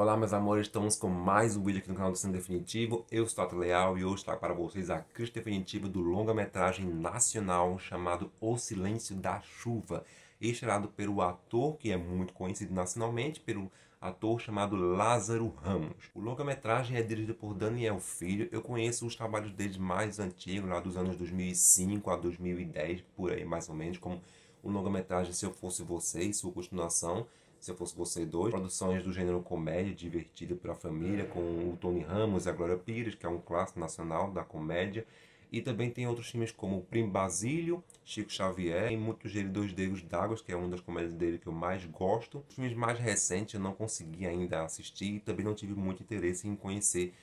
Olá meus amores, estamos com mais um vídeo aqui no canal do Cine Definitivo. Eu sou Tato Leal e hoje trago para vocês a crítica definitiva do longa-metragem nacional chamado O Silêncio da Chuva, estrelado pelo ator que é muito conhecido nacionalmente, pelo ator chamado Lázaro Ramos. O longa-metragem é dirigido por Daniel Filho. Eu conheço os trabalhos dele mais antigos, lá dos anos 2005 a 2010, por aí mais ou menos, como o longa-metragem Se Eu Fosse Você, sua continuação, Se Eu Fosse Você 2, produções do gênero comédia divertida para a família, com o Tony Ramos e a Glória Pires, que é um clássico nacional da comédia. E também tem outros filmes como Primo Basílio, Chico Xavier, e muitos dele, Dois Dedos d'Água, que é uma das comédias dele que eu mais gosto. Os filmes mais recentes eu não consegui ainda assistir e também não tive muito interesse em conhecer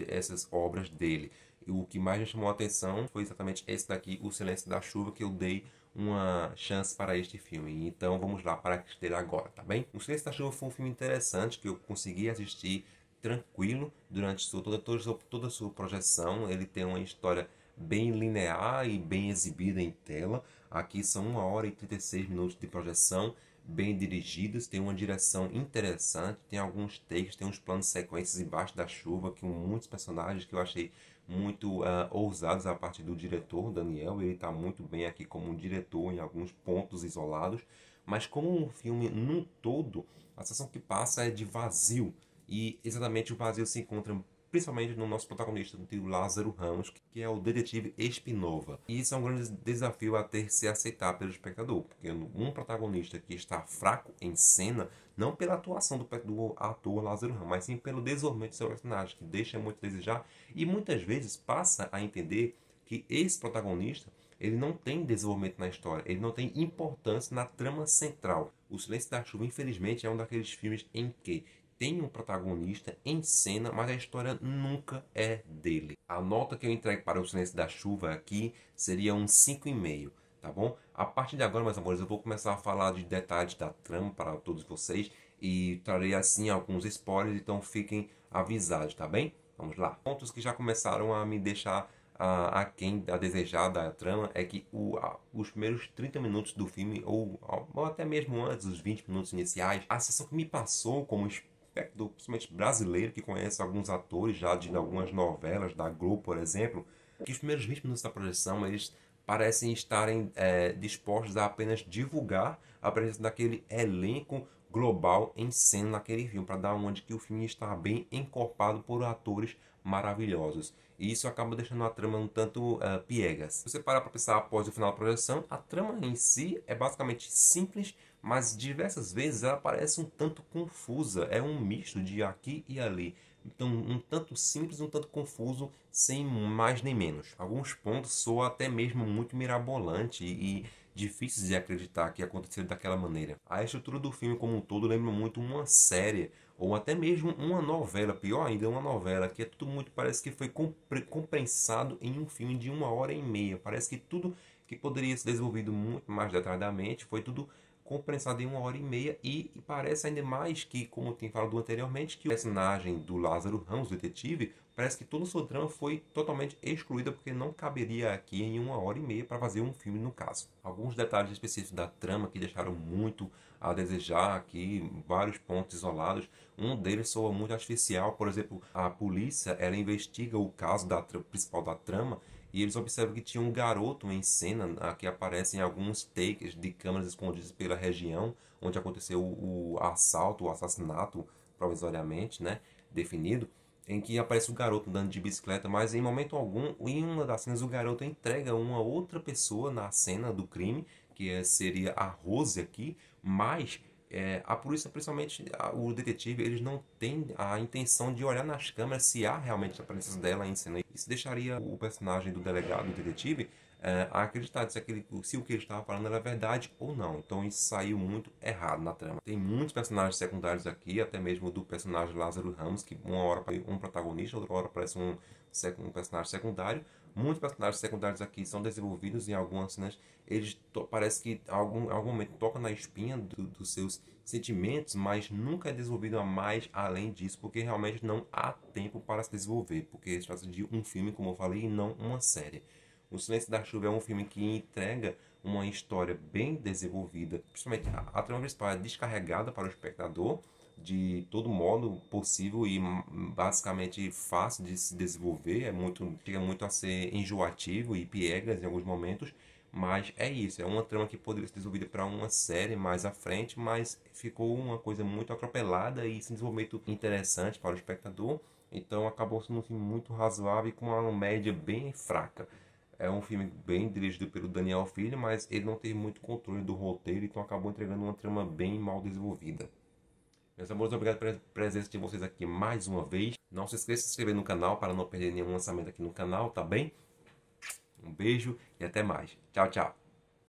essas obras dele. E o que mais me chamou a atenção foi exatamente esse daqui, O Silêncio da Chuva, que eu dei uma chance para este filme. Então vamos lá para a esteira agora, tá bem? O Silêncio da Chuva foi um filme interessante que eu consegui assistir tranquilo durante toda a sua projeção. Ele tem uma história bem linear e bem exibida em tela. Aqui são 1 hora e 36 minutos de projeção, bem dirigidos, tem uma direção interessante, tem alguns takes, tem uns planos de sequências embaixo da chuva, com muitos personagens que eu achei muito ousados a partir do diretor, Daniel. Ele está muito bem aqui como um diretor em alguns pontos isolados, mas como um filme num todo, a sensação que passa é de vazio, e exatamente o vazio se encontra principalmente no nosso protagonista, o Lázaro Ramos, que é o detetive Espinova. E isso é um grande desafio a ter que se aceitar pelo espectador, porque um protagonista que está fraco em cena, não pela atuação do ator Lázaro Ramos, mas sim pelo desenvolvimento do seu personagem, que deixa muito a desejar e muitas vezes passa a entender que esse protagonista ele não tem desenvolvimento na história, ele não tem importância na trama central. O Silêncio da Chuva, infelizmente, é um daqueles filmes em que tem um protagonista em cena, mas a história nunca é dele. A nota que eu entrego para O Silêncio da Chuva aqui seria um 5,5, tá bom? A partir de agora, meus amores, eu vou começar a falar de detalhes da trama para todos vocês e trarei assim alguns spoilers, então fiquem avisados, tá bem? Vamos lá. Pontos que já começaram a me deixar a desejar da trama é que os primeiros 30 minutos do filme, ou até mesmo antes dos 20 minutos iniciais, a sensação que me passou como espectador, principalmente brasileiro, que conhece alguns atores já de algumas novelas da Globo, por exemplo, que os primeiros 20 minutos da projeção, eles parecem estarem dispostos a apenas divulgar a presença daquele elenco global em cena naquele filme, para dar uma de que o filme está bem encorpado por atores maravilhosos. E isso acaba deixando a trama um tanto piegas. Se você parar para pensar após o final da projeção, a trama em si é basicamente simples, mas diversas vezes ela parece um tanto confusa. É um misto de aqui e ali. Então, um tanto simples, um tanto confuso, sem mais nem menos. Alguns pontos soam até mesmo muito mirabolante e difíceis de acreditar que aconteceu daquela maneira. A estrutura do filme como um todo lembra muito uma série, ou até mesmo uma novela, pior ainda, uma novela, que é tudo muito, parece que foi comprensado em um filme de 1 hora e meia. Parece que tudo que poderia ser desenvolvido muito mais detalhadamente foi tudo comprensado em 1 hora e meia, e parece ainda mais que, como eu tinha falado anteriormente, que o personagem do Lázaro Ramos, detetive, parece que toda a sua trama foi totalmente excluída, porque não caberia aqui em 1 hora e meia para fazer um filme no caso. Alguns detalhes específicos da trama que deixaram muito a desejar aqui, vários pontos isolados. Um deles soa muito artificial. Por exemplo, a polícia ela investiga o caso principal da trama, e eles observam que tinha um garoto em cena, que aparece em alguns takes de câmeras escondidas pela região onde aconteceu o assalto, o assassinato, provisoriamente, né, definido, em que aparece o garoto andando de bicicleta, mas em momento algum, em uma das cenas, o garoto entrega uma outra pessoa na cena do crime, que seria a Rose aqui, mas a polícia, principalmente o detetive, eles não têm a intenção de olhar nas câmeras se há realmente a presença dela em cena. Isso deixaria o personagem do delegado, do detetive, a acreditar se o que ele estava falando era verdade ou não. Então isso saiu muito errado na trama. Tem muitos personagens secundários aqui, até mesmo do personagem Lázaro Ramos, que uma hora parece um protagonista, outra hora parece um personagem secundário. Muitos personagens secundários aqui são desenvolvidos em algumas cenas. Eles parece que algum momento toca na espinha dos seus sentimentos, mas nunca é desenvolvido a mais além disso, porque realmente não há tempo para se desenvolver, porque se trata de um filme, como eu falei, e não uma série. O Silêncio da Chuva é um filme que entrega uma história bem desenvolvida, principalmente a trama principal é descarregada para o espectador, de todo modo possível e basicamente fácil de se desenvolver, chega muito a ser enjoativo e piegas em alguns momentos, mas é isso, é uma trama que poderia ser desenvolvida para uma série mais à frente, mas ficou uma coisa muito atropelada e sem desenvolvimento interessante para o espectador, então acabou sendo um filme muito razoável e com uma média bem fraca. É um filme bem dirigido pelo Daniel Filho, mas ele não teve muito controle do roteiro, então acabou entregando uma trama bem mal desenvolvida. Meus amores, obrigado pela presença de vocês aqui mais uma vez. Não se esqueça de se inscrever no canal para não perder nenhum lançamento aqui no canal, tá bem? Um beijo e até mais. Tchau, tchau.